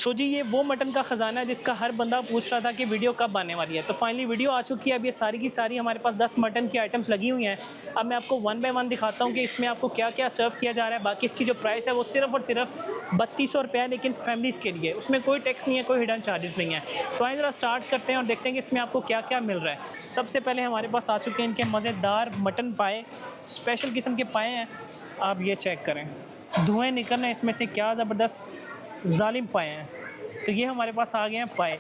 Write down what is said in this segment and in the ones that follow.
सो जी ये वो मटन का ख़जाना है जिसका हर बंदा पूछ रहा था कि वीडियो कब आने वाली है। तो फाइनली वीडियो आ चुकी है। अब ये सारी की सारी हमारे पास 10 मटन की आइटम्स लगी हुई हैं। अब मैं आपको वन बाय वन दिखाता हूँ कि इसमें आपको क्या क्या सर्व किया जा रहा है। बाकी इसकी जो प्राइस है वो सिर्फ़ और सिर्फ 3200 रुपये है, लेकिन फैमिलीज़ के लिए। उसमें कोई टैक्स नहीं है, कोई हिडन चार्जेस नहीं है। तो आइए ज़रा स्टार्ट करते हैं और देखते हैं कि इसमें आपको क्या क्या मिल रहा है। सबसे पहले हमारे पास आ चुके हैं इनके मज़ेदार मटन पाए, स्पेशल किस्म के पाए हैं। आप ये चेक करें, धुएँ निकल रहे हैं इसमें से, क्या ज़बरदस्त ज़ालिम पाए हैं। तो ये हमारे पास आ गए हैं पाए।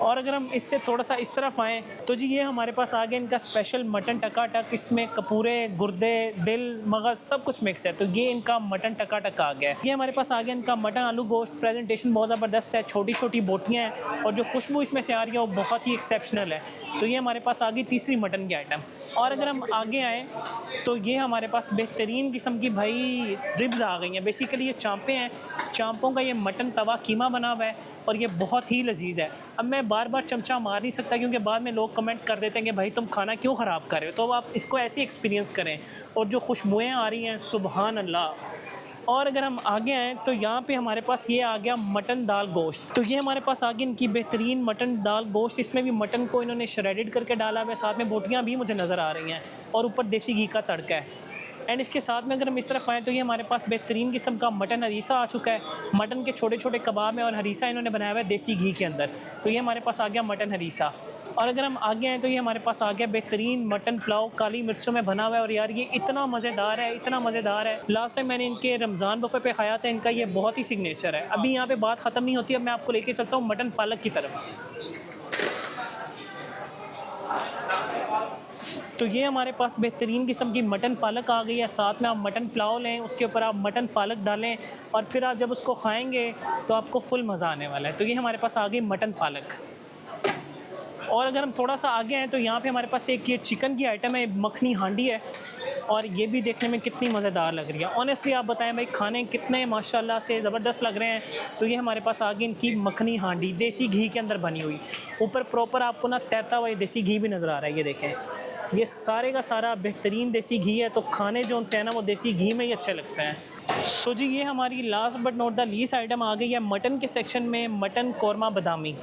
और अगर हम इससे थोड़ा सा इस तरफ आएँ तो जी ये हमारे पास आ गया इनका स्पेशल मटन टकाटक। इसमें कपूरे, गुर्दे, दिल, मगज़ सब कुछ मिक्स है। तो ये इनका मटन टकाटक आ गया है। ये हमारे पास आ गया इनका मटन आलू गोश्त। प्रेजेंटेशन बहुत ज़बरदस्त है, छोटी छोटी बोटियाँ हैं और जो खुशबू इसमें से आ रही है वो बहुत ही एक्सेप्शनल है। तो ये हमारे पास आ गई तीसरी मटन की आइटम। और अगर हम आगे आएँ तो ये हमारे पास बेहतरीन किस्म की भाई रिब्स आ गई हैं। बेसिकली ये चाँपें हैं, चाँपों का ये मटन तवा कीमा बना हुआ है और ये बहुत ही लजीज है। अब मैं बार बार चमचा मार नहीं सकता क्योंकि बाद में लोग कमेंट कर देते हैं कि भाई तुम खाना क्यों ख़राब कर रहे हो। तो अब आप इसको ऐसे एक्सपीरियंस करें। और जो खुशबुएँ आ रही हैं, सुबहान अल्लाह। और अगर हम आगे आएँ तो यहाँ पे हमारे पास ये आ गया मटन दाल गोश्त। तो ये हमारे पास आ गई इनकी बेहतरीन मटन दाल गोश्त। इसमें भी मटन को इन्होंने श्रेडेड करके डाला हुआ है, साथ में बोटियाँ भी मुझे नज़र आ रही हैं और ऊपर देसी घी का तड़का है। एंड इसके साथ में अगर हम इस तरफ आएँ तो ये हमारे पास बेहतरीन किस्म का मटन हरीसा आ चुका है। मटन के छोटे छोटे कबाब में और हरीसा इन्होंने बनाया हुआ है देसी घी के अंदर। तो ये हमारे पास आ गया मटन हरीसा। और अगर हम आगे आएँ तो ये हमारे पास आ गया बेहतरीन मटन पुलाव, काली मिर्चों में बना हुआ है। और यार ये इतना मज़ेदार है, इतना मज़ेदार है। लास्ट टाइम मैंने इनके रमज़ान बफ़े पे खाया था, इनका ये बहुत ही सिग्नेचर है। अभी यहाँ पे बात ख़त्म नहीं होती, अब मैं आपको लेके चलता हूँ मटन पालक की तरफ। तो ये हमारे पास बेहतरीन किस्म की मटन पालक आ गई है। साथ में आप मटन पुलाव लें, उसके ऊपर आप मटन पालक डालें और फिर आप जब उसको खाएंगे तो आपको फुल मज़ा आने वाला है। तो ये हमारे पास आ गई मटन पालक। और अगर हम थोड़ा सा आगे आएँ तो यहाँ पे हमारे पास एक ये चिकन की आइटम है, मखनी हांडी है और ये भी देखने में कितनी मज़ेदार लग रही है। ऑनेस्टली आप बताएं भाई, खाने कितने माशाल्लाह से ज़बरदस्त लग रहे हैं। तो ये हमारे पास आ गई इनकी मखनी हांडी, देसी घी के अंदर बनी हुई। ऊपर प्रॉपर आपको ना तैरता हुआ देसी घी भी नज़र आ रहा है। ये देखें, ये सारे का सारा बेहतरीन देसी घी है। तो खाने जो उनसे है ना वो देसी घी में ही अच्छे लगते हैं। सो जी ये हमारी last but not the least item आ गई है मटन के सेक्शन में, मटन कौरमा बादामी।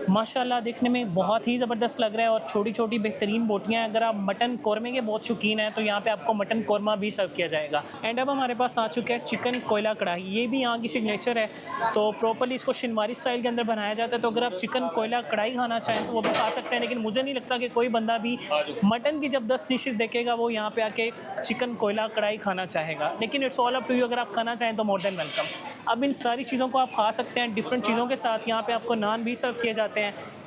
माशाल्लाह देखने में बहुत ही ज़बरदस्त लग रहा है और छोटी छोटी बेहतरीन बोटियाँ हैं। अगर आप मटन कौरमे के बहुत शौकीन हैं तो यहाँ पे आपको मटन कौरमा भी सर्व किया जाएगा। एंड अब हमारे पास आ चुका है चिकन कोयला कढ़ाई। ये भी यहाँ की सिग्नेचर है। तो प्रॉपर्ली इसको शिनवारी स्टाइल के अंदर बनाया जाता है। तो अगर आप चिकन कोयला कढ़ाई खाना चाहें तो वो भी खा सकते हैं, लेकिन मुझे नहीं लगता कि कोई बंदा भी मटन की जब 10 डिशेज़ देखेगा वो यहाँ पे आके चिकन कोयला कढ़ाई खाना चाहेगा। लेकिन it's all up to you, अगर आप खाना चाहें तो मोर देन वेलकम। अब इन सारी चीज़ों को आप खा सकते हैं डिफरेंट चीज़ों के साथ। यहाँ पे आपको नान भी सर्व किए जाते हैं।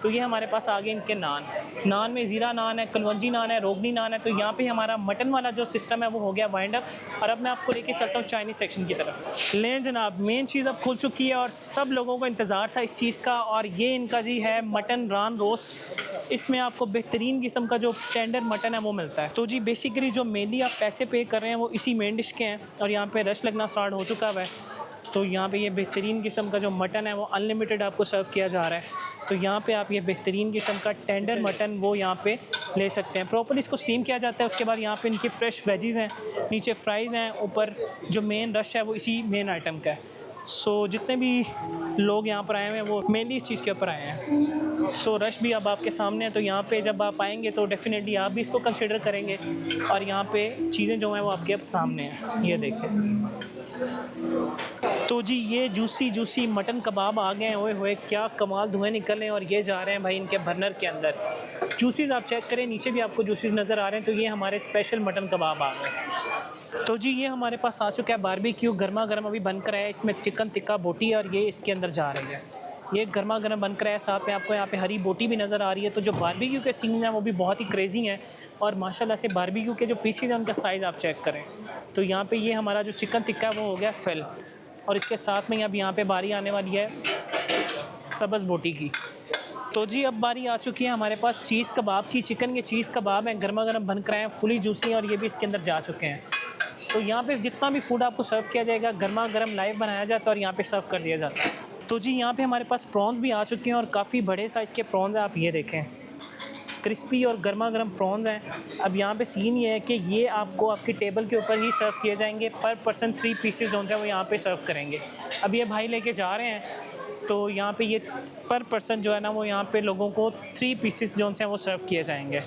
तो ये हमारे पास आ गए इनके नान में ज़ीरा नान है, कलवंजी नान है, रोगनी नान है। तो यहाँ पे हमारा मटन वाला जो सिस्टम है वो हो गया वाइंड अप। और अब मैं आपको लेके चलता हूँ चाइनीज़ सेक्शन की तरफ। लें जनाब, मेन चीज़ अब खुल चुकी है और सब लोगों को इंतज़ार था इस चीज़ का। और ये इनका जी है मटन रान रोस्ट। इसमें आपको बेहतरीन किस्म का जो टेंडर मटन है वो मिलता है। तो जी बेसिकली जो मेनली आप पैसे पे कर रहे हैं वो इसी मेन डिश के हैं। और यहाँ पे रश लगना स्टार्ट हो चुका है। तो यहाँ पे ये बेहतरीन किस्म का जो मटन है वो अनलिमिटेड आपको सर्व किया जा रहा है। तो यहाँ पे आप ये बेहतरीन किस्म का टेंडर मटन वो यहाँ पे ले सकते हैं। प्रॉपर्ली इसको स्टीम किया जाता है। उसके बाद यहाँ पे इनकी फ़्रेश वेजीज़ हैं, नीचे फ्राइज़ हैं, ऊपर जो मेन रश है वो इसी मेन आइटम का है। सो जितने भी लोग यहाँ पर आए हुए हैं वो मेनली इस चीज़ के ऊपर आए हैं। सो रश भी अब आपके सामने है। तो यहाँ पे जब आप आएंगे तो डेफिनेटली आप भी इसको कंसिडर करेंगे। और यहाँ पे चीज़ें जो हैं वो आपके अब सामने हैं, ये देखें। तो जी ये जूसी मटन कबाब आ गए हैं। ओए होए क्या कमाल धुएँ निकल रहे हैं और ये जा रहे हैं भाई इनके बर्नर के अंदर। जूसीज आप चेक करें, नीचे भी आपको जूसीज नज़र आ रहे हैं। तो ये हमारे स्पेशल मटन कबाब आ गए। तो जी ये हमारे पास आ चुका है बारबेक्यू, गर्मा गर्म अभी बनकर आया है। इसमें चिकन टिक्का बोटी है और ये इसके अंदर जा रही है। ये गर्मा गर्म बनकर आया, साथ में आपको यहाँ पे हरी बोटी भी नज़र आ रही है। तो जो बारबेक्यू के सीन हैं वो भी बहुत ही क्रेजी हैं। और माशाल्लाह से बारबेक्यू के जो पीसेज हैं उनका साइज़ आप चेक करें। तो यहाँ पे ये हमारा जो चिकन टिक्का है वो हो गया फिल। और इसके साथ में अब यहाँ पे बारी आने वाली है सब्ज़ बोटी की। तो जी अब बारी आ चुकी है हमारे पास चीज़ कबाब की। चिकन के चीज़ कबाब हैं, गर्मा गर्म बन कर आए हैं, फुली जूसी हैं और ये भी इसके अंदर जा चुके हैं। तो यहाँ पे जितना भी फूड आपको सर्व किया जाएगा गर्मा गर्म लाइव बनाया जाता है और यहाँ पे सर्व कर दिया जाता है। तो जी यहाँ पे हमारे पास प्रॉन्स भी आ चुके हैं और काफ़ी बड़े साइज़ के प्रॉन्स हैं, आप ये देखें। क्रिस्पी और गर्मा गर्म प्रॉन्स हैं। अब यहाँ पे सीन ये है कि ये आपको आपकी टेबल के ऊपर ही सर्व किए जाएंगे। पर पर्सन 3 पीसेस जो हैं वो यहाँ पे सर्व करेंगे। अब ये भाई लेके जा रहे हैं, तो यहाँ पे ये पर पर्सन जो है ना वो यहाँ पे लोगों को 3 पीसेस जो हैं वो सर्व किए जाएंगे।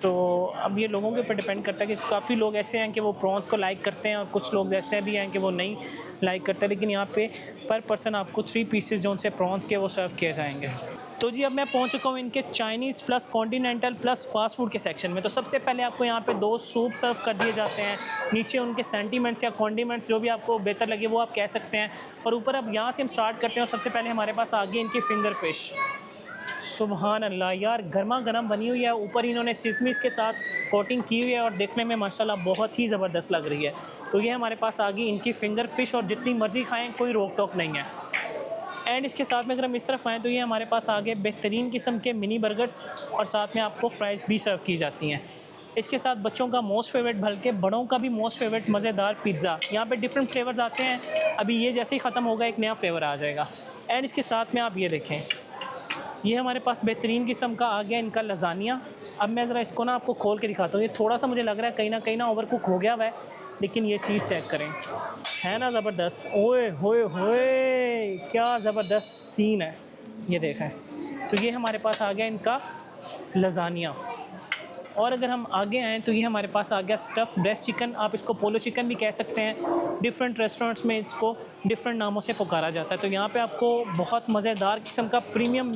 तो अब ये लोगों के ऊपर डिपेंड करता है कि काफ़ी लोग ऐसे हैं कि वो प्रॉन्स को लाइक करते हैं और कुछ लोग ऐसे भी हैं कि वो नहीं लाइक करते, लेकिन यहाँ पे पर पर्सन आपको 3 पीसेस जो से प्रॉन्स के वो सर्व किए जाएंगे। तो जी अब मैं पहुँच चुका हूँ इनके Chinese plus continental plus fast food के सेक्शन में। तो सबसे पहले आपको यहाँ पे 2 सूप सर्व कर दिए जाते हैं। नीचे उनके सेंटीमेंट्स या कॉन्डिमेंट्स जो भी आपको बेहतर लगे वो आप कह सकते हैं। और ऊपर अब यहाँ से हम स्टार्ट करते हैं और सबसे पहले हमारे पास आ गई इनकी फिंगर फिश। सुभान अल्लाह यार, गर्मा गर्म बनी हुई है, ऊपर इन्होंने सिसमीस के साथ कोटिंग की हुई है और देखने में माशाल्लाह बहुत ही ज़बरदस्त लग रही है। तो ये हमारे पास आ गई इनकी फिंगर फिश और जितनी मर्ज़ी खाएं कोई रोक टोक नहीं है। एंड इसके साथ में अगर हम इस तरफ आएँ तो ये हमारे पास आ गए बेहतरीन किस्म के मिनी बर्गर्स और साथ में आपको फ्राइज़ भी सर्व की जाती हैं। इसके साथ बच्चों का मोस्ट फेवरेट बल्कि बड़ों का भी मोस्ट फेवरेट मज़ेदार पिज़्ज़ा। यहाँ पे डिफरेंट फ्लेवर्स आते हैं, अभी ये जैसे ही ख़त्म होगा एक नया फ्लेवर आ जाएगा। एंड इसके साथ में आप ये देखें, ये हमारे पास बेहतरीन किस्म का आ गया इनका लज़ानिया। अब मैं ज़रा इसको ना आपको खोल के दिखाता हूँ। ये थोड़ा सा मुझे लग रहा है कहीं ना ओवर कुक हो गया हुआ है, लेकिन ये चीज़ चेक करें, है ना ज़बरदस्त। ओए होए होए, क्या ज़बरदस्त सीन है, ये देखें। तो ये हमारे पास आ गया इनका लज़ानिया। और अगर हम आगे आएँ तो ये हमारे पास आ गया स्टफ़ ब्रेस्ट चिकन। आप इसको पोलो चिकन भी कह सकते हैं। डिफरेंट रेस्टोरेंट्स में इसको डिफरेंट नामों से पुकारा जाता है। तो यहाँ पे आपको बहुत मज़ेदार किस्म का प्रीमियम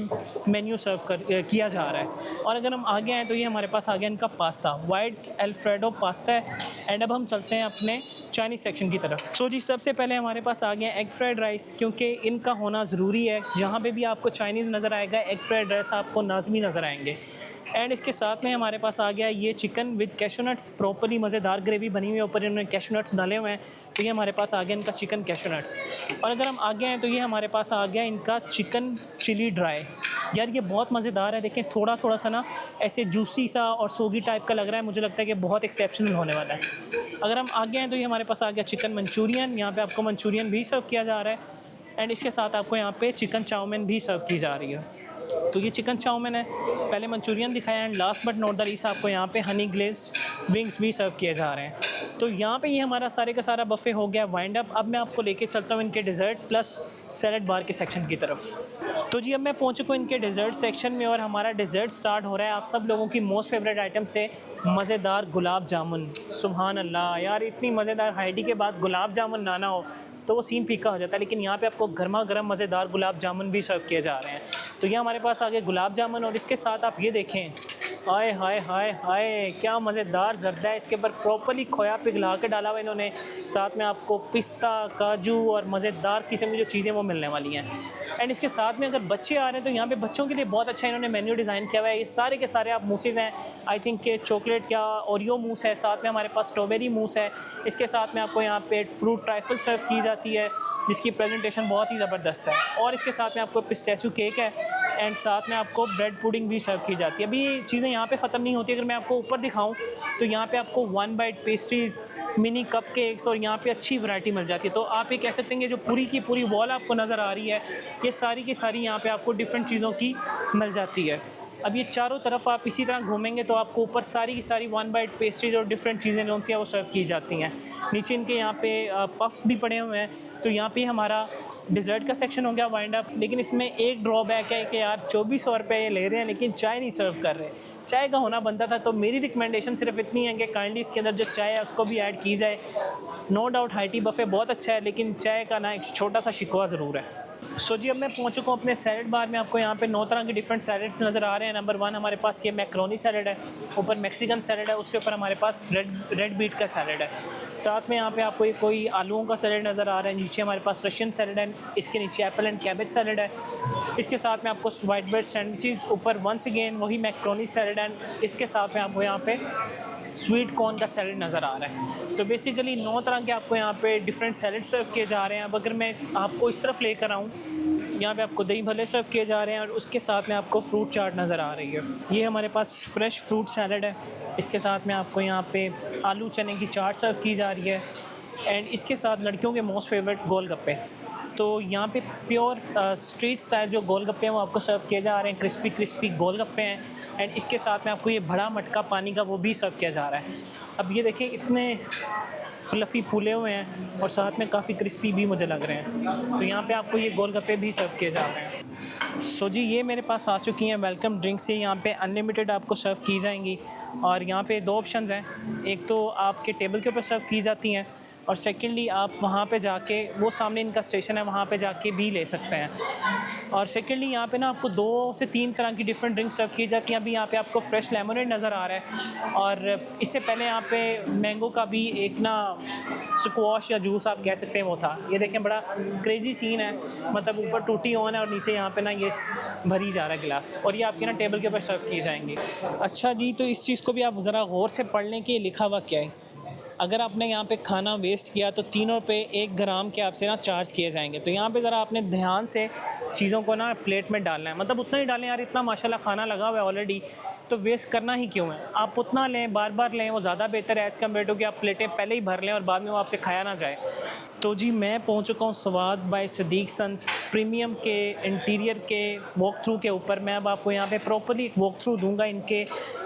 मेन्यू सर्व किया जा रहा है। और अगर हम आगे आएँ तो ये हमारे पास आ गया इनका पास्ता, वाइट अल्फ्रेडो पास्ता है। एंड अब हम चलते हैं अपने चाइनीज़ सेक्शन की तरफ। सो जी सबसे पहले हमारे पास आ गया एग फ्राइड राइस, क्योंकि इनका होना ज़रूरी है। जहाँ पे भी आपको चाइनीज़ नज़र आएगा एग फ्राइड राइस आपको लाज़मी नज़र आएंगे। एंड इसके साथ में हमारे पास आ गया ये chicken with cashew nuts, properly मज़ेदार ग्रेवी बनी हुई है, ऊपर इन्होंने कैशू नट्स डाले हुए हैं। तो ये हमारे पास आ गया इनका चिकन कैशू नट्स। और अगर हम आगे आएँ तो ये हमारे पास आ गया इनका चिकन चिली ड्राई। यार ये बहुत मज़ेदार है, देखें थोड़ा सा ना ऐसे जूसी सा और सोगी टाइप का लग रहा है। मुझे लगता है कि बहुत एक्सेप्शनल होने वाला है। अगर हम आगे आएँ तो ये हमारे पास आ गया चिकन मंचूरियन। यहाँ पर आपको मंचूरियन भी सर्व किया जा रहा है। एंड इसके साथ आपको यहाँ पे चिकन चाउमीन भी सर्व की जा रही है। तो ये चिकन चाउमीन है, पहले मंचूरियन दिखाया and last but not the least आपको यहाँ पे हनी ग्लेज्ड विंग्स भी सर्व किए जा रहे हैं। तो यहाँ पे ये हमारा सारे का सारा बफ़े हो गया वाइंड अप। अब मैं आपको लेके चलता हूँ इनके डिज़र्ट प्लस सैलड बार के सेक्शन की तरफ। तो जी अब मैं पहुँच चुका हूँ इनके डिज़र्ट सेक्शन में और हमारा डिज़र्ट स्टार्ट हो रहा है आप सब लोगों की मोस्ट फेवरेट आइटम से, मज़ेदार गुलाब जामुन। सुभान अल्लाह यार, इतनी मज़ेदार हाइडी के बाद गुलाब जामुन ना हो तो वो सीन फीका हो जाता है। लेकिन यहाँ पे आपको गर्मा गर्म मज़ेदार गुलाब जामुन भी सर्व किए जा रहे हैं। तो ये हमारे पास आ गए गुलाब जामुन और इसके साथ आप ये देखें, हाय हाय हाय हाय, क्या मज़ेदार ज़र्दा है। इसके ऊपर प्रॉपर्ली खोया पिघला के डाला हुआ इन्होंने। साथ में आपको पिस्ता, काजू और मज़ेदार किस्म की जो चीज़ें वो मिलने वाली हैं। एंड इसके साथ में अगर बच्चे आ रहे हैं तो यहाँ पे बच्चों के लिए बहुत अच्छा इन्होंने मेन्यू डिज़ाइन किया हुआ है। ये सारे के सारे आप मूसेस हैं, आई थिंक के चॉकलेट या ओरियो मूस है, साथ में हमारे पास स्ट्रॉबेरी मूस है। इसके साथ में आपको यहाँ पे फ्रूट ट्राइफल सर्व की जाती है जिसकी प्रेजेंटेशन बहुत ही ज़बरदस्त है। और इसके साथ में आपको पिस्ताचियो केक है एंड साथ में आपको ब्रेड पुडिंग भी सर्व की जाती है। अभी ये चीज़ें यहाँ पे ख़त्म नहीं होती। अगर मैं आपको ऊपर दिखाऊँ तो यहाँ पे आपको 1 bite pastries, mini cupcakes और यहाँ पे अच्छी वैरायटी मिल जाती है। तो आप ये कह सकते हैं कि जो पूरी की पूरी वॉल आपको नज़र आ रही है ये सारी की सारी यहाँ पे आपको डिफरेंट चीज़ों की मिल जाती है। अब ये चारों तरफ आप इसी तरह घूमेंगे तो आपको ऊपर सारी की सारी 1 बाइट पेस्ट्रीज़ और डिफरेंट चीज़ें जो सी वो सर्व की जाती हैं। नीचे इनके यहाँ पे पफ्स भी पड़े हुए हैं। तो यहाँ पे हमारा डिज़र्ट का सेक्शन हो गया वाइंड अप। लेकिन इसमें एक ड्रॉबैक है कि यार 2400 रुपये ये ले रहे हैं लेकिन चाय नहीं सर्व कर रहे। चाय का होना बनता था। तो मेरी रिकमेंडेशन सिर्फ इतनी है कि काइंडली इसके अंदर जो चाय है उसको भी ऐड की जाए। नो डाउट हाइटी बफ़े बहुत अच्छा है लेकिन चाय का ना एक छोटा सा शिकवा ज़रूर है। सो जी अब मैं पहुंच चुका हूँ अपने सैलड बार में। आपको यहाँ पे 9 तरह के डिफरेंट सैलड्स नज़र आ रहे हैं। नंबर 1 हमारे पास ये मैक्रोनी सैलड है, ऊपर मैक्सिकन सैलड है, उसके ऊपर हमारे पास रेड बीट का सैलड है। साथ में यहाँ पे आपको ये कोई आलूओं का सैलड नज़र आ रहा है। नीचे हमारे पास रशियन सैलड है, इसके नीचे एप्पल एंड कैबेज सैलड है। इसके साथ में आपको वाइट ब्रेड सैंडविचेस, ऊपर वंस अगेन वही मैक्रोनी सैलड है। इसके साथ में आपको यहाँ पे स्वीट कॉर्न का सैलड नज़र आ रहा है। तो बेसिकली 9 तरह के आपको यहाँ पे डिफरेंट सैलड सर्व किए जा रहे हैं। अब अगर मैं आपको इस तरफ लेकर आऊँ, यहाँ पे आपको दही भल्ले सर्व किए जा रहे हैं और उसके साथ में आपको फ्रूट चाट नज़र आ रही है। ये हमारे पास फ्रेश फ्रूट सैलड है। इसके साथ में आपको यहाँ पे आलू चने की चाट सर्व की जा रही है। एंड इसके साथ लड़कियों के मोस्ट फेवरेट गोलगप्पे। तो यहाँ पे प्योर स्ट्रीट स्टाइल जो गोलगप्पे हैं वो आपको सर्व किए जा रहे हैं, क्रिस्पी क्रिस्पी गोलगप्पे हैं। एंड इसके साथ में आपको ये बड़ा मटका पानी का वो भी सर्व किया जा रहा है। अब ये देखिए इतने फ्लफ़ी फूले हुए हैं और साथ में काफ़ी क्रिस्पी भी मुझे लग रहे हैं। तो यहाँ पे आपको ये गोलगप्पे भी सर्व किए जा रहे हैं। सो जी ये मेरे पास आ चुकी हैं वेलकम ड्रिंक्स। ये यहाँ पे अनलिमिटेड आपको सर्व की जाएंगी और यहाँ पे दो ऑप्शंस हैं, एक तो आपके टेबल के ऊपर सर्व की जाती हैं और सेकेंडली आप वहाँ पे जाके, वो सामने इनका स्टेशन है, वहाँ पे जाके भी ले सकते हैं। और सेकेंडली यहाँ पे ना आपको 2 से 3 तरह की डिफरेंट ड्रिंक्स सर्व की जाती हैं। अभी यहाँ पे आपको फ्रेश लेमनेड नज़र आ रहा है और इससे पहले यहाँ पे मैंगो का भी एक ना स्क्वॉश या जूस आप कह सकते हैं वो था। ये देखें बड़ा क्रेज़ी सीन है, मतलब ऊपर टूटी ऑन है और नीचे यहाँ पे ना ये भरी जा रहा है गिलास और ये आपके ना टेबल के ऊपर सर्व की जाएंगी। अच्छा जी, तो इस चीज़ को भी आप ज़रा गौर से पढ़ लें कि लिखा हुआ क्या है। अगर आपने यहाँ पे खाना वेस्ट किया तो 3 रुपये 1 ग्राम के आपसे ना चार्ज किए जाएंगे। तो यहाँ पे ज़रा आपने ध्यान से चीज़ों को ना प्लेट में डालना है, मतलब उतना ही डालें यार, इतना माशाल्लाह खाना लगा हुआ है ऑलरेडी, तो वेस्ट करना ही क्यों है। आप उतना लें, बार बार लें, वो ज़्यादा बेहतर है एज़ कम्पेयर टू कि आप प्लेटें पहले ही भर लें और बाद में वो आपसे खाया ना जाए। तो जी मैं पहुँच चुका हूँ स्वाद बाय सिद्दीक सन्स प्रीमियम के इंटीरियर के वॉक थ्रू के ऊपर। मैं अब आपको यहाँ पे प्रॉपर्ली एक वॉक थ्रू दूंगा इनके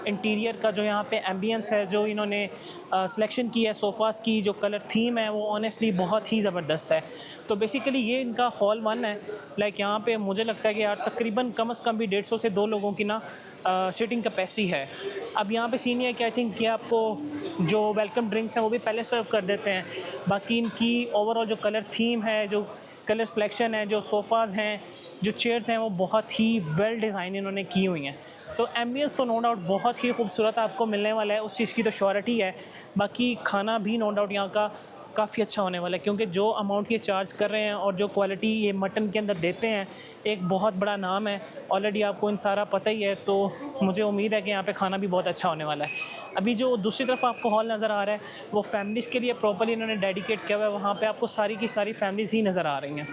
इंटीरियर का, जो यहाँ पे एम्बियंस है, जो इन्होंने सिलेक्शन की है सोफ़ाज़ की, जो कलर थीम है वो ऑनेस्टली बहुत ही ज़बरदस्त है। तो बेसिकली ये इनका हॉल 1 है। लाइक यहाँ पे मुझे लगता है कि यार तकरीबन कम से कम भी 150 से 2 लोगों की ना सीटिंग कैपेसिटी है। अब यहाँ पे सीन ये है कि आई थिंक ये आपको जो वेलकम ड्रिंक्स हैं वो भी पहले सर्व कर देते हैं। बाकी इनकी ओवरऑल जो कलर थीम है, जो कलर सिलेक्शन है, जो सोफ़ाज़ हैं, जो चेयर्स हैं, वो बहुत ही वेल डिज़ाइन इन्होंने की हुई हैं। तो एम्बियंस तो नो डाउट बहुत ही खूबसूरत आपको मिलने वाला है, उस चीज़ की तो श्योरिटी है। बाकी खाना भी नो डाउट यहाँ का काफ़ी अच्छा होने वाला है, क्योंकि जो अमाउंट ये चार्ज कर रहे हैं और जो क्वालिटी ये मटन के अंदर देते हैं, एक बहुत बड़ा नाम है ऑलरेडी, आपको इन सारा पता ही है। तो मुझे उम्मीद है कि यहाँ पे खाना भी बहुत अच्छा होने वाला है। अभी जो दूसरी तरफ आपको हॉल नज़र आ रहा है वो फैमिलीज़ के लिए प्रॉपर्ली इन्होंने डेडिकेट किया हुआ है। वहाँ पर आपको सारी की सारी फैमिलीज़ ही नज़र आ रही हैं।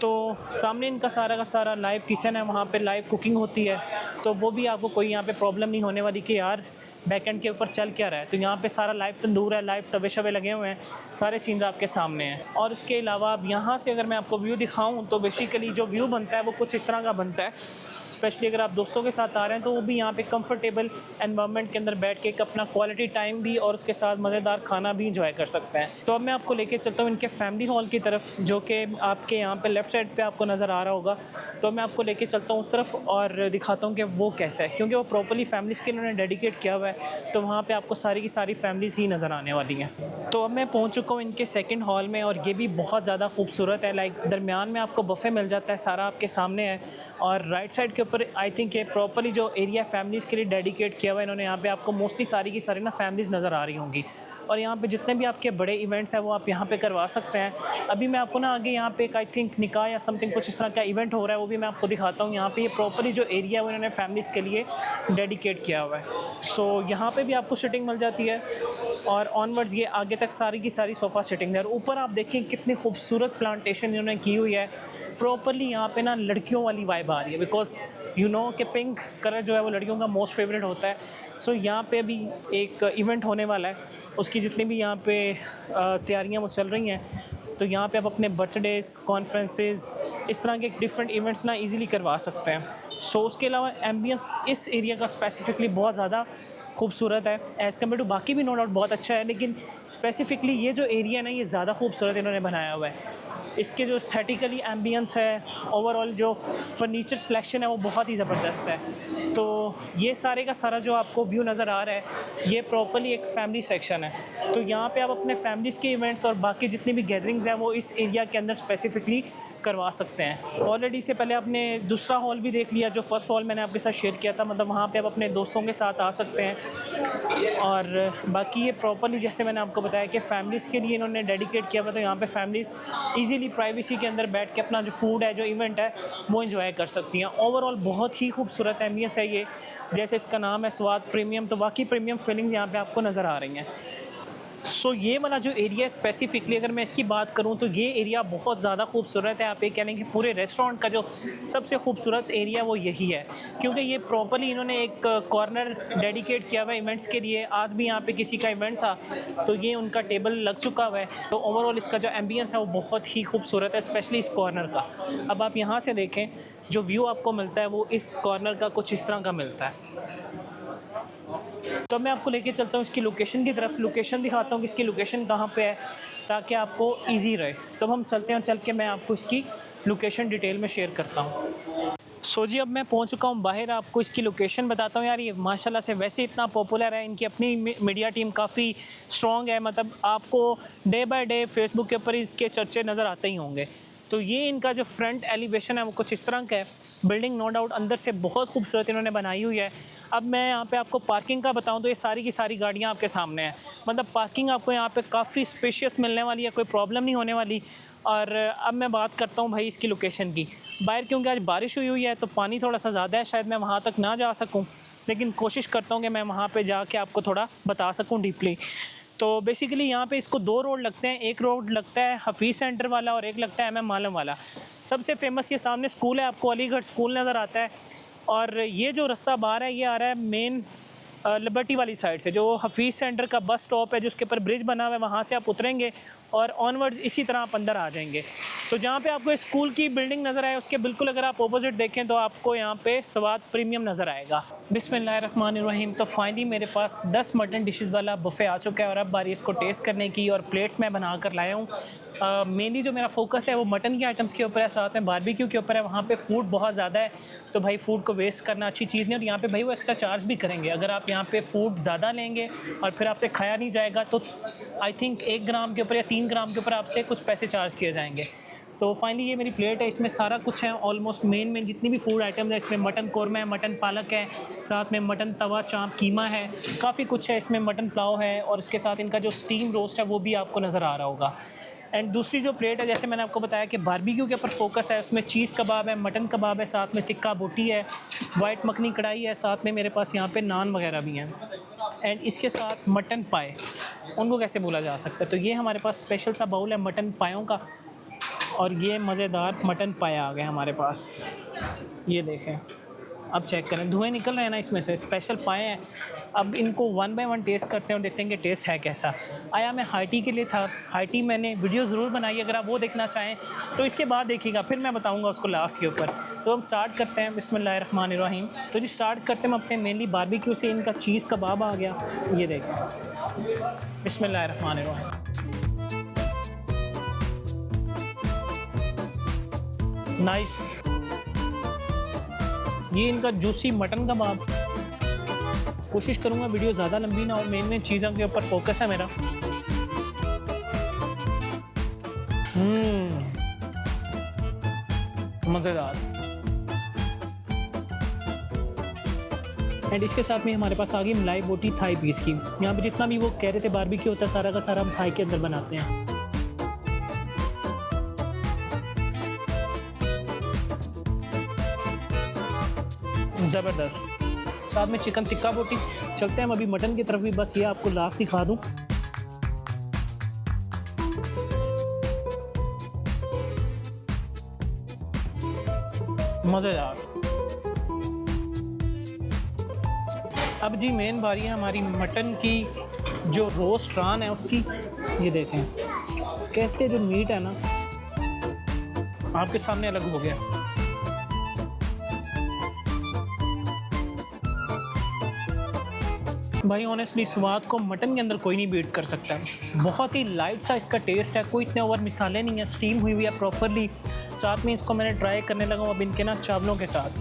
तो सामने इनका सारा का सारा लाइव किचन है, वहाँ पे लाइव कुकिंग होती है। तो वो भी आपको कोई यहाँ पे प्रॉब्लम नहीं होने वाली कि यार बैकेंड के ऊपर चल क्या रहा है। तो यहाँ पे सारा लाइव तंदूर है, लाइव तवे शवे लगे हुए हैं, सारे सीन्स आपके सामने हैं। और उसके अलावा अब यहाँ से अगर मैं आपको व्यू दिखाऊँ तो बेसिकली जो व्यू बनता है वो कुछ इस तरह का बनता है। स्पेशली अगर आप दोस्तों के साथ आ रहे हैं तो वो भी यहाँ पे कंफर्टेबल एनवायरनमेंट के अंदर बैठ के एक अपना क्वालिटी टाइम भी और उसके साथ मज़ेदार खाना भी इंजॉय कर सकते हैं। तो अब मैं आपको लेके चलता हूँ इनके फैमिली हॉल की तरफ, जो कि आपके यहाँ पे लेफ़्ट साइड पे आपको नज़र आ रहा होगा। तो मैं आपको लेके चलता हूँ उस तरफ और दिखाता हूँ कि वो कैसा है, क्योंकि वो प्रॉपर्ली फैमिलीज़ के इन्होंने डेडिकेट किया हुआ है। तो वहाँ पे आपको सारी की सारी फैमिलीज़ ही नज़र आने वाली हैं। तो अब मैं पहुँच चुका हूँ इनके सेकंड हॉल में और ये भी बहुत ज़्यादा खूबसूरत है। लाइक दरमियान में आपको बफ़े मिल जाता है, सारा आपके सामने है। और राइट साइड के ऊपर आई थिंक ये प्रॉपर्ली जो एरिया फैमिलीज़ के लिए डेडिकेट किया हुआ है इन्होंने, यहाँ पे आपको मोस्टली सारी की सारी ना फैमिलीज़ नज़र आ रही होंगी। और यहाँ पे जितने भी आपके बड़े इवेंट्स हैं वो आप यहाँ पे करवा सकते हैं। अभी मैं आपको ना आगे यहाँ पे एक आई थिंक निकाह या समथिंग कुछ इस तरह का इवेंट हो रहा है, वो भी मैं आपको दिखाता हूँ। यहाँ पे ये प्रॉपर्ली जो एरिया है वो इन्होंने फैमिलीज़ के लिए डेडिकेट किया हुआ है। सो यहाँ पे भी आपको सिटिंग मिल जाती है और ऑनवर्ड्स ये आगे तक सारी की सारी सोफ़ा सिटिंग है। और ऊपर आप देखें कितनी खूबसूरत प्लांटेशन इन्होंने की हुई है। प्रॉपर्ली यहाँ पे ना लड़कियों वाली वाइब आ रही है, बिकॉज यू नो कि पिंक कलर जो है वो लड़कियों का मोस्ट फेवरेट होता है। सो यहाँ पे अभी एक इवेंट होने वाला है, उसकी जितनी भी यहाँ पे तैयारियाँ वो चल रही हैं। तो यहाँ पे आप अपने बर्थडेज़, कॉन्फ्रेंसेस, इस तरह के डिफरेंट इवेंट्स ना इजीली करवा सकते हैं। सो उसके अलावा एम्बियंस इस एरिया का स्पेसिफिकली बहुत ज़्यादा खूबसूरत है एज़ कम्पेयर टू बाकी भी नो डाउट बहुत अच्छा है, लेकिन स्पेसिफिकली ये जो एरिया है ना ये ज़्यादा खूबसूरत इन्होंने बनाया हुआ है। इसके जो एस्थेटिकली एम्बियंस है, ओवरऑल जो फर्नीचर सिलेक्शन है वो बहुत ही ज़बरदस्त है। तो ये सारे का सारा जो आपको व्यू नज़र आ रहा है ये प्रॉपर्ली एक फैमिली सेक्शन है। तो यहाँ पे आप अपने फैमिलीज़ के इवेंट्स और बाकी जितनी भी गैदरिंग्स हैं वो इस एरिया के अंदर स्पेसिफिकली करवा सकते हैं। ऑलरेडी से पहले आपने दूसरा हॉल भी देख लिया, जो फर्स्ट हॉल मैंने आपके साथ शेयर किया था, मतलब वहाँ पे आप अपने दोस्तों के साथ आ सकते हैं। और बाकी ये प्रॉपर्ली जैसे मैंने आपको बताया कि फैमिलीज़ के लिए इन्होंने डेडिकेट किया हुआ, तो यहाँ पे फैमिलीज़ इजीली प्राइवेसी के अंदर बैठ के अपना जो फूड है, जो इवेंट है वो एंजॉय कर सकती हैं। ओवरऑल बहुत ही खूबसूरत एम्बियंस है ये, जैसे इसका नाम है स्वाद प्रीमियम, तो वाकई प्रीमियम फीलिंग्स यहाँ पर आपको नज़र आ रही हैं। सो ये वाला जो एरिया स्पेसिफिकली अगर मैं इसकी बात करूँ तो ये एरिया बहुत ज़्यादा खूबसूरत है। आप ये कह लें कि पूरे रेस्टोरेंट का जो सबसे खूबसूरत एरिया वो यही है, क्योंकि ये प्रॉपरली इन्होंने एक कॉर्नर डेडिकेट किया हुआ है इवेंट्स के लिए। आज भी यहाँ पे किसी का इवेंट था तो ये उनका टेबल लग चुका हुआ है। तो ओवरऑल इसका जो एम्बियंस है वो बहुत ही खूबसूरत है, स्पेशली इस कॉर्नर का। अब आप यहाँ से देखें, जो व्यू आपको मिलता है वो इस कॉर्नर का कुछ इस तरह का मिलता है। तो मैं आपको लेके चलता हूँ इसकी लोकेशन की तरफ, लोकेशन दिखाता हूँ कि इसकी लोकेशन कहाँ पे है ताकि आपको इजी रहे। तो हम चलते हैं और चल के मैं आपको इसकी लोकेशन डिटेल में शेयर करता हूँ। सो जी, अब मैं पहुँच चुका हूँ बाहर, आपको इसकी लोकेशन बताता हूँ। यार ये माशाल्लाह से वैसे इतना पॉपुलर है, इनकी अपनी मीडिया टीम काफ़ी स्ट्रॉन्ग है, मतलब आपको डे बाय डे फेसबुक के ऊपर इसके चर्चे नज़र आते ही होंगे। तो ये इनका जो फ्रंट एलिवेशन है वो कुछ इस तरह का है। बिल्डिंग नो डाउट अंदर से बहुत खूबसूरत इन्होंने बनाई हुई है। अब मैं यहाँ पे आपको पार्किंग का बताऊँ तो ये सारी की सारी गाड़ियाँ आपके सामने हैं, मतलब पार्किंग आपको यहाँ पे काफ़ी स्पेशियस मिलने वाली है, कोई प्रॉब्लम नहीं होने वाली। और अब मैं बात करता हूँ भाई इसकी लोकेशन की। बाहर क्योंकि आज बारिश हुई है तो पानी थोड़ा सा ज़्यादा है, शायद मैं वहाँ तक ना जा सकूँ, लेकिन कोशिश करता हूँ कि मैं वहाँ पर जाके आपको थोड़ा बता सकूँ डीपली। तो बेसिकली यहाँ पे इसको 2 रोड लगते हैं। एक रोड लगता है हफीज़ सेंटर वाला और एक लगता है MM आलम वाला। सबसे फेमस ये सामने स्कूल है, आपको अलीगढ़ स्कूल नज़र आता है। और ये जो रास्ता बाहर है ये आ रहा है मेन लिबर्टी वाली साइड से, जो हफीज़ सेंटर का बस स्टॉप है जिसके ऊपर ब्रिज बना हुआ है, वहाँ से आप उतरेंगे और ऑनवर्ड्स इसी तरह आप अंदर आ जाएंगे। तो जहाँ पे आपको स्कूल की बिल्डिंग नज़र आए उसके बिल्कुल अगर आप ऑपोजिट देखें तो आपको यहाँ पे स्वाद प्रीमियम नज़र आएगा। बिस्मिल्लाहिर्रहमानिर्रहीम। तो फाइनली मेरे पास 10 मटन डिशेस वाला बुफ़े आ चुका है और अब बारी इसको टेस्ट करने की, और प्लेट्स मैं बना कर लाया हूँ। मेनली जो मेरा फोकस है वो मटन की आइटम्स के ऊपर है, साथ में बारबेक्यू के ऊपर है। वहाँ पे फूड बहुत ज़्यादा है तो भाई फूड को वेस्ट करना अच्छी चीज़ नहीं, और यहाँ पे भाई वो एक्स्ट्रा चार्ज भी करेंगे। अगर आप यहाँ पे फूड ज़्यादा लेंगे और फिर आपसे खाया नहीं जाएगा तो आई थिंक 1 ग्राम के ऊपर या 3 ग्राम के ऊपर आपसे कुछ पैसे चार्ज किए जाएंगे। तो फाइनली ये मेरी प्लेट है, इसमें सारा कुछ है ऑलमोस्ट। मेन जितनी भी फूड आइटम्स है इसमें मटन कौरमा है, मटन पालक है, साथ में मटन तवा चाँप कीमा है, काफ़ी कुछ है इसमें। मटन पुलाव है और इसके साथ इनका जो स्टीम रोस्ट है वो भी आपको नज़र आ रहा होगा। एंड दूसरी जो प्लेट है, जैसे मैंने आपको बताया कि बारबेक्यू के ऊपर फोकस है, उसमें चीज़ कबाब है, मटन कबाब है, साथ में टिक्का बोटी है, वाइट मखनी कढ़ाई है, साथ में मेरे पास यहाँ पे नान वगैरह भी हैं। एंड इसके साथ मटन पाए, उनको कैसे भूला जा सकता है। तो ये हमारे पास स्पेशल सा बाउल है मटन पायों का, और ये मज़ेदार मटन पाया आ गया हमारे पास। ये देखें, अब चेक करें, धुएँ निकल रहे हैं ना इसमें से, स्पेशल पाए हैं। अब इनको 1 बाय 1 टेस्ट करते हैं और देखते हैं कि टेस्ट है कैसा। आया मैं हाईटी के लिए था, हाईटी मैंने वीडियो ज़रूर बनाई, अगर आप वो देखना चाहें तो इसके बाद देखिएगा, फिर मैं बताऊंगा उसको लास्ट के ऊपर। तो हम स्टार्ट करते हैं बिस्मिल्लाहिर्रहमानिर्रहीम। तो जी स्टार्ट करते हैं हम अपने मेनली बारबेक्यू से। इनका चीज़ कबाब आ गया, ये देखें, बिस्मिल्लाहिर्रहमानिर्रहीम। नाइस। ये इनका जूसी मटन कबाब। कोशिश करूँगा वीडियो ज़्यादा लंबी ना हो, मेन चीज़ों के ऊपर फोकस है मेरा। मज़ेदार। एंड इसके साथ में हमारे पास आ गई मलाई बोटी थाई पीस की। यहाँ पे जितना भी वो कह रहे थे बारबेक्यू होता है सारा का सारा हम थाई के अंदर बनाते हैं। ज़बरदस्त। साथ में चिकन टिक्का बोटी। चलते हैं हम अभी मटन की तरफ भी, बस ये आपको लास्ट दिखा दूँ। मज़ेदार। अब जी मेन बारी है हमारी मटन की, जो रोस्ट रान है उसकी। ये देखें कैसे जो मीट है ना आपके सामने अलग हो गया। भाई ऑनेस्टली स्वाद को मटन के अंदर कोई नहीं बीट कर सकता। बहुत ही लाइट सा इसका टेस्ट है, कोई इतने ओवर मिसाले नहीं है, स्टीम हुई हुई है प्रॉपरली। साथ में इसको मैंने ट्राई करने लगा हूँ अब इनके ना चावलों के साथ,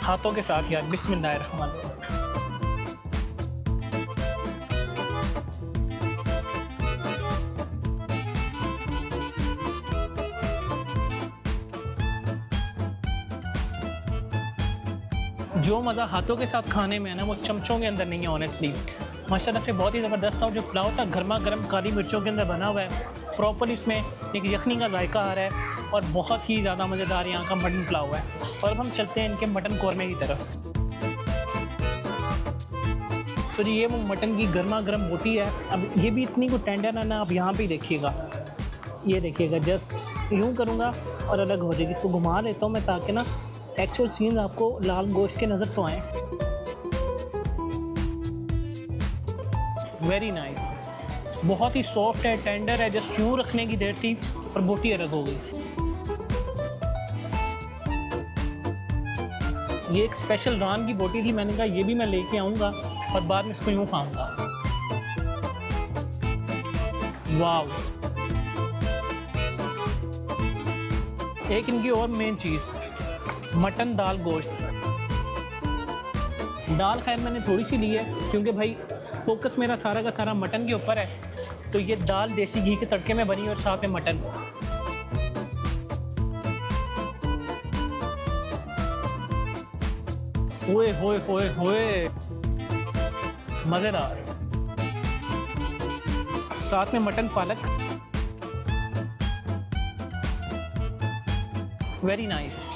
हाथों के साथ। यार बिस्मिल्लाहिर्रहमानिर्रहीम। जो मज़ा हाथों के साथ खाने में है ना वो चमचों के अंदर नहीं है ऑनेस्टली। माशाल्लाह से बहुत ही ज़बरदस्त था। और जो पुलाव था गर्मा गर्म काली मिर्चों के अंदर बना हुआ है, प्रॉपर इसमें एक यखनी का जायका आ रहा है और बहुत ही ज़्यादा मज़ेदार यहाँ का मटन पुलाव है। और अब हम चलते हैं इनके मटन कौरमे की तरफ। सो जी ये वो मटन की गर्मा गर्म बोटी है। अब ये भी इतनी को टेंडर है ना, आप यहाँ पे ही देखिएगा, ये देखिएगा, जस्ट यूँ करूँगा और अलग हो जाएगी। इसको घुमा देता हूँ मैं ताकि ना एक्चुअल सीन्स आपको लाल गोश्त के नज़र तो आएँ। वेरी नाइस, बहुत ही सॉफ्ट है, टेंडर है, जस्ट यूँ रखने की देर थी और बोटी अलग हो गई। ये एक स्पेशल रान की बोटी थी, मैंने कहा ये भी मैं लेके आऊँगा और बाद में इसको यूँ खाऊँगा। वाव, एक इनकी और मेन चीज़, मटन दाल गोश्त। दाल खैर मैंने थोड़ी सी ली है क्योंकि भाई फोकस मेरा सारा का सारा मटन के ऊपर है, तो ये दाल देसी घी के तड़के में बनी और साथ में मटन। ओए होए होए होए, मज़ेदार, साथ में मटन पालक, वेरी नाइस।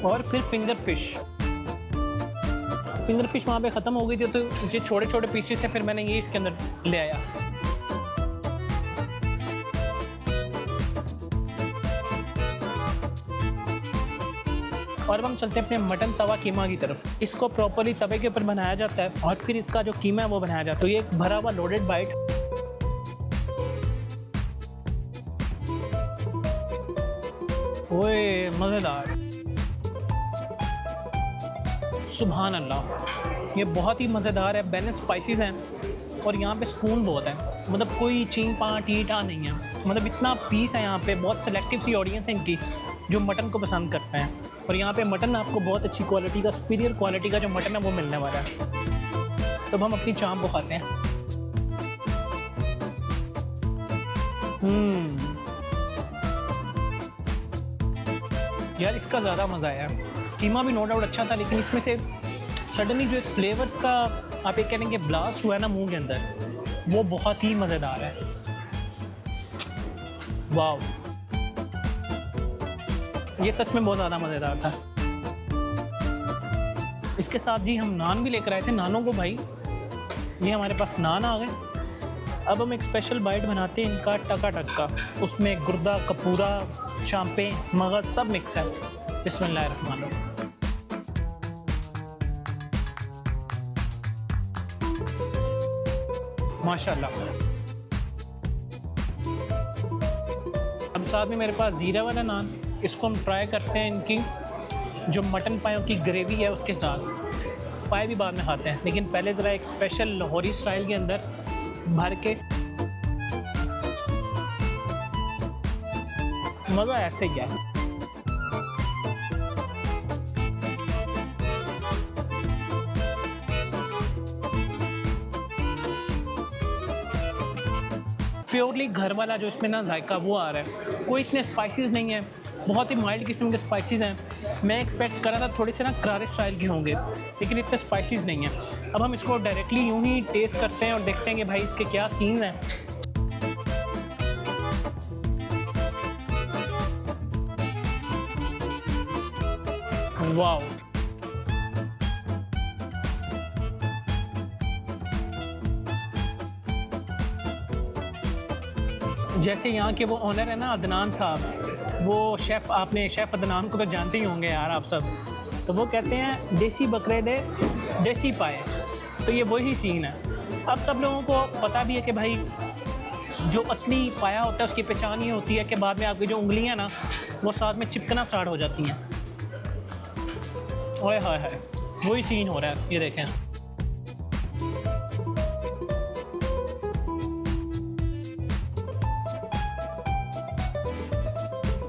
और फिर फिंगर फिश वहाँ पे ख़त्म हो गई थी, तो जो छोटे छोटे पीसेस थे फिर मैंने ये इसके अंदर ले आया। और अब हम चलते हैं अपने मटन तवा कीमा की तरफ। इसको प्रॉपर्ली तवे के ऊपर बनाया जाता है और फिर इसका जो कीमा है वो बनाया जाता है। तो ये एक भरा हुआ लोडेड बाइट, ओए मज़ेदार, सुभान अल्लाह, ये बहुत ही मज़ेदार है, बैलेंस स्पाइसेस हैं और यहाँ पे सुकून बहुत है, मतलब कोई चीं पा टी टा नहीं है, मतलब इतना पीस है यहाँ पे। बहुत सेलेक्टिव सी ऑडियंस है इनकी जो मटन को पसंद करते हैं, और यहाँ पे मटन आपको बहुत अच्छी क्वालिटी का, सुपीरियर क्वालिटी का जो मटन है वो मिलने वाला है। तो हम अपनी चाँप को खाते हैं। यार इसका ज़्यादा मज़ा आया। कीमा भी नो डाउट अच्छा था, लेकिन इसमें से सडनली जो एक फ्लेवर्स का आप एक कहेंगे ब्लास्ट हुआ है ना मुंह के अंदर, वो बहुत ही मज़ेदार है। वाह, ये सच में बहुत ज़्यादा मज़ेदार था। इसके साथ जी हम नान भी लेकर आए थे। नानों को भाई, ये हमारे पास नान आ गए। अब हम एक स्पेशल बाइट बनाते हैं इनका टका का, उसमें गुर्दा, कपूरा, चांपें, मगज सब मिक्स है। बिस्मिल्लाहिर्रहमानिर्रहीम। माशाल्लाह। अब साथ में मेरे पास ज़ीरा वाला नान, इसको हम ट्राई करते हैं इनकी जो मटन पायों की ग्रेवी है उसके साथ। पाए भी बाद में खाते हैं, लेकिन पहले ज़रा एक स्पेशल लाहौरी स्टाइल के अंदर भर के, मज़ा ऐसे ही है। प्योरली घर वाला जो इसमें ना जायका वो आ रहा है, कोई इतने स्पाइसेस नहीं है, बहुत ही माइल्ड किस्म के स्पाइसेस हैं। मैं एक्सपेक्ट कर रहा था थोड़े से ना करारे स्टाइल के होंगे, लेकिन इतने स्पाइसेस नहीं हैं। अब हम इसको डायरेक्टली यूं ही टेस्ट करते हैं और देखते हैं कि भाई इसके क्या सीन्स हैं। वाओ, जैसे यहाँ के वो ओनर है ना अदनान साहब, वो शेफ़, आपने शेफ़ अदनान को तो जानते ही होंगे यार आप सब, तो वो कहते हैं देसी बकरे दे देसी पाए, तो ये वही सीन है। अब सब लोगों को पता भी है कि भाई जो असली पाया होता है उसकी पहचान ये होती है कि बाद में आपकी जो उंगलियां ना वो साथ में चिपकना स्टार्ट हो जाती हैं। ओए हाय हाय, वही सीन हो रहा है, ये देखें।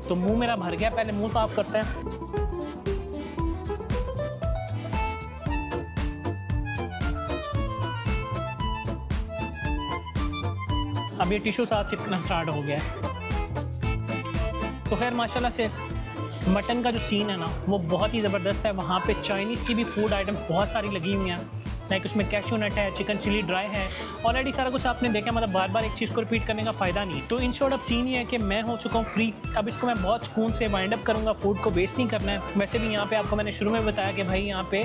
तो मुंह मेरा भर गया, पहले मुंह साफ करते हैं। अब ये टिश्यू साथ चिपकना स्टार्ट हो गया है। तो खैर माशाल्लाह से मटन का जो सीन है ना वो बहुत ही ज़बरदस्त है। वहाँ पे चाइनीज़ की भी फूड आइटम्स बहुत सारी लगी हुई हैं, लाइक उसमें कैशू नट है, चिकन चिली ड्राई है, ऑलरेडी सारा कुछ आपने देखा, मतलब बार बार एक चीज़ को रिपीट करने का फ़ायदा नहीं। तो इन शॉर्ट अब सीन ये है कि मैं हो चुका हूँ फ्री। अब इसको मैं बहुत सुकून से वाइंड अप करूँगा, फूड को वेस्ट नहीं करना है। वैसे भी यहाँ पे आपको मैंने शुरू में बताया कि भाई यहाँ पे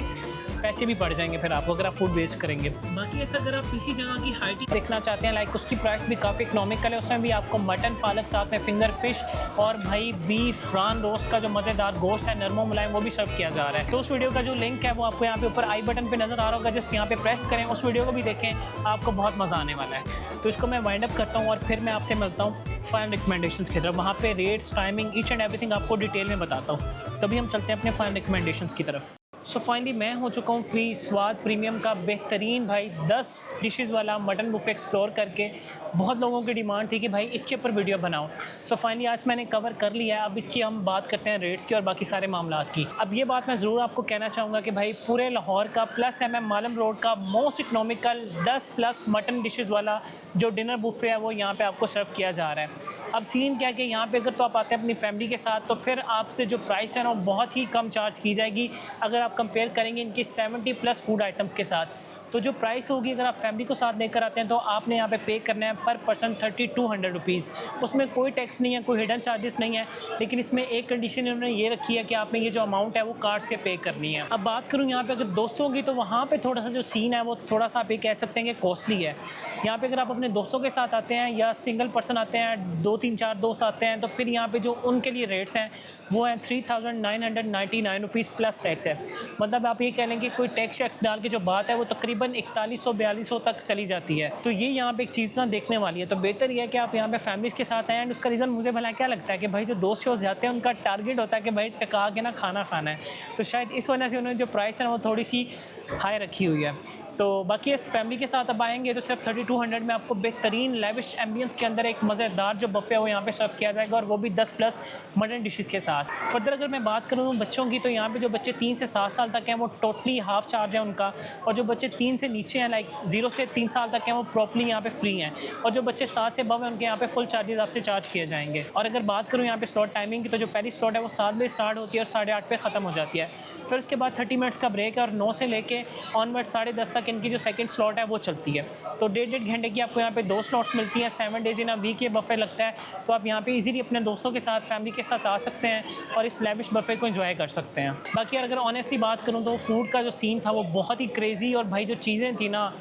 पैसे भी बढ़ जाएंगे फिर आपको अगर आप फूड वेस्ट करेंगे। बाकी ऐसा अगर आप किसी जगह की हाइटी देखना चाहते हैं लाइक उसकी प्राइस भी काफ़ी इकोनॉमिकल है, उसमें भी आपको मटन पालक साथ में फिंगर फिश और भाई बीफ फ्रान रोस्ट का जो मज़ेदार गोश्त है नरमो मुलायम वो भी सर्व किया जा रहा है। तो उस वीडियो का जो लिंक है वो आपको यहाँ पे ऊपर आई बटन पे नज़र आ रहा होगा, जस्ट यहाँ पे प्रेस करें, उस वीडियो को भी देखें, आपको बहुत मज़ा आने वाला है। तो इसको मैं वाइंड अप करता हूँ और फिर मैं आपसे मिलता हूँ फाइनल रिकमेंडेशंस की तरफ। वहाँ पे rates timing each and everything आपको डिटेल में बताता हूँ। तभी हम चलते हैं अपने फाइनल रिकमेंडेशंस की तरफ। सो फाइनली मैं हो चुका हूँ फ्री स्वाद प्रीमियम का बेहतरीन भाई 10 डिशेज़ वाला मटन बुफे एक्सप्लोर करके। बहुत लोगों की डिमांड थी कि भाई इसके ऊपर वीडियो बनाओ। सो फाइनली आज मैंने कवर कर लिया है। अब इसकी हम बात करते हैं रेट्स की और बाकी सारे मामलात की। अब ये बात मैं ज़रूर आपको कहना चाहूँगा कि भाई पूरे लाहौर का प्लस MM मालम रोड का मोस्ट इकनॉमिकल 10+ मटन डिशेज़ वाला जो डिनर बुफे है वो यहाँ पर आपको सर्व किया जा रहा है। अब सीन क्या है कि यहाँ पे अगर तो आप आते हैं अपनी फैमिली के साथ तो फिर आपसे जो प्राइस है ना वो बहुत ही कम चार्ज की जाएगी अगर आप कंपेयर करेंगे इनकी 70+ फूड आइटम्स के साथ। तो जो प्राइस होगी अगर आप फैमिली को साथ लेकर आते हैं तो आपने यहाँ पे पे करना है पर पर्सन 3200 रुपीज़। उसमें कोई टैक्स नहीं है, कोई हिडन चार्जेस नहीं है, लेकिन इसमें एक कंडीशन इन्होंने ये रखी है कि आपने ये जो अमाउंट है वो कार्ड से पे करनी है। अब बात करूँ यहाँ पे अगर दोस्तों की तो वहाँ पे थोड़ा सा जो सीन है वो थोड़ा सा आप ये कह सकते हैं कि कॉस्टली है। यहाँ पे अगर आप अपने दोस्तों के साथ आते हैं या सिंगल पर्सन आते हैं, 2-3-4 दोस्त आते हैं, तो फिर यहाँ पे जो उनके लिए रेट्स हैं वो हैं 3999 रुपीज़ प्लस टैक्स है। मतलब आप ये कह लें कि कोई टैक्स डाल के जो बात है वो तकरीबन 4100-4200 तक चली जाती है। तो ये यहाँ पे एक चीज़ ना देखने वाली है। तो बेहतर ये है कि आप यहाँ पे फैमिलीज़ के साथ आएँ। एंड उसका रीज़न मुझे भला क्या लगता है कि भाई जो दोस्त शोज़ जाते हैं उनका टारगेट होता है कि भाई टका के ना खाना खाना है, तो शायद इस वजह से उन्होंने जो प्राइस है ना वो थोड़ी सी हाई रखी हुई है। तो बाकी इस फैमिली के साथ अब आएंगे तो सिर्फ 3200 में आपको बेहतरीन लेविश एम्बियंस के अंदर एक मज़ेदार जो बफे है वो यहाँ पे सर्व किया जाएगा और वो भी 10+ मटन डिशेज़ के साथ। फर्दर अगर मैं बात करूँ बच्चों की तो यहाँ पे जो बच्चे 3 से 7 साल तक हैं वो टोटली हाफ चार्ज है उनका, और जो बच्चे 3 से नीचे हैं लाइक 0 से 3 साल तक हैं वो प्रॉपर्ली यहाँ पे फ्री हैं, और जो बच्चे 7 से अबव हैं उनके यहाँ पे फुल चार्जेस आपसे चार्ज किए जाएंगे। और अगर बात करूँ यहाँ पे स्लॉट टाइमिंग की तो जो पहली स्लॉट है वो 7 बजे स्टार्ट होती है और 8:30 पे ख़त्म हो जाती है। फिर उसके बाद 30 मिनट्स का ब्रेक है और 9 से लेके ऑनवर्ड 10:30 तक इनकी जो सेकंड स्लॉट है वो चलती है। तो 1.5 घंटे की आपको यहाँ पे 2 स्लॉट्स मिलती हैं। 7 डेज़ इन अ वीक ये बफे लगता है, तो आप यहाँ पे इजीली अपने दोस्तों के साथ फैमिली के साथ आ सकते हैं और इस लेविश बफे को एंजॉय कर सकते हैं। बाकी अगर ऑनेस्टली बात करूँ तो फूड का जो सीन था वो बहुत ही क्रेज़ी, और भाई जो चीज़ें थी ना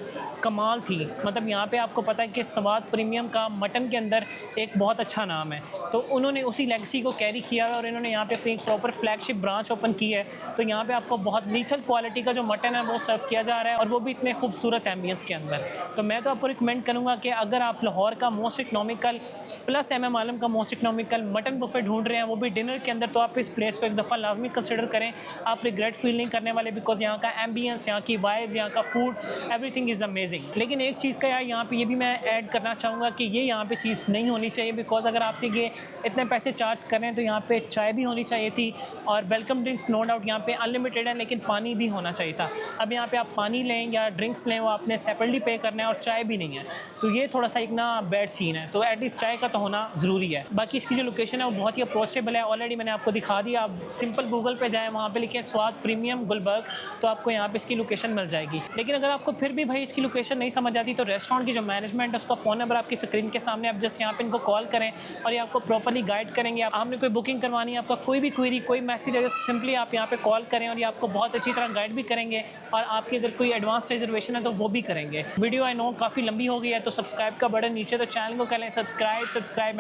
कमाल थी। मतलब यहाँ पे आपको पता है कि स्वाद प्रीमियम का मटन के अंदर एक बहुत अच्छा नाम है, तो उन्होंने उसी लेगेसी को कैरी किया है और इन्होंने यहाँ पे अपनी प्रॉपर फ्लैगशिप ब्रांच ओपन की है। तो यहाँ पे आपको बहुत लीथल क्वालिटी का जो मटन है वो सर्व किया जा रहा है, और वो भी इतने खूबसूरत एम्बियंस के अंदर। तो मैं तो आपको रिकमेंड करूँगा कि अगर आप लाहौर का मोस्ट इकनॉमिकल प्लस MM आलम का मोस्ट इकनॉमिकल मटन बुफे ढूंढ रहे हैं वो भी डिनर के अंदर, तो आप इस प्लेस को एक दफ़ा लाजमी कंसिडर करें। आप रिग्रेट फील नहीं करने वाले, बिकॉज यहाँ का एम्बियंस, यहाँ की वाइब, यहाँ का फूड, एवरीथिंग इज़ अमेजिंग। लेकिन एक चीज़ का यार यहाँ पे ये भी मैं ऐड करना चाहूँगा कि ये यहाँ पे चीज़ नहीं होनी चाहिए, बिकॉज अगर आपसे ये इतने पैसे चार्ज करें तो यहाँ पे चाय भी होनी चाहिए थी, और वेलकम ड्रिंक्स नो डाउट यहाँ पे अनलिमिटेड है, लेकिन पानी भी होना चाहिए था। अब यहाँ पे आप पानी लें या ड्रिंक्स लें वो आपने सेपरेटली पे करना है, और चाय भी नहीं है, तो ये थोड़ा सा एक ना बैड सीन है। तो एटलीस्ट चाय का तो होना ज़रूरी है। बाकी इसकी जो लोकेशन है वो बहुत ही अप्रोचेबल है, ऑलरेडी मैंने आपको दिखा दिया। आप सिंपल गूगल पे जाएँ, वहाँ पे लिखें स्वाद प्रीमियम गुलबर्ग, तो आपको यहाँ पे इसकी लोकेशन मिल जाएगी। लेकिन अगर आपको फिर भी भाई इसकी लोकेशन नहीं समझ आती तो रेस्टोरेंट की जो मैनेजमेंट है उसका फ़ोन नंबर आपकी स्क्रीन के सामने, आप जस्ट यहाँ पे इनको कॉल करें और ये आपको प्रॉपर्ली गाइड करेंगे। आपने कोई बुकिंग करवानी है, आपका कोई भी क्वेरी, कोई मैसेज है, सिंपली आप यहाँ पे कॉल करें और ये आपको बहुत अच्छी तरह गाइड भी करेंगे, और आपकी अगर कोई एडवांस रिजर्वेशन है तो वो भी करेंगे। वीडियो आई नो काफ़ी लंबी हो गई है, तो सब्सक्राइब का बटन नीचे, तो चैनल को करें subscribe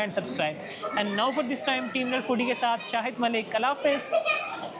and now for this time team foodie के साथ शाहिद मलिक, अल्लाह हाफ़िज़।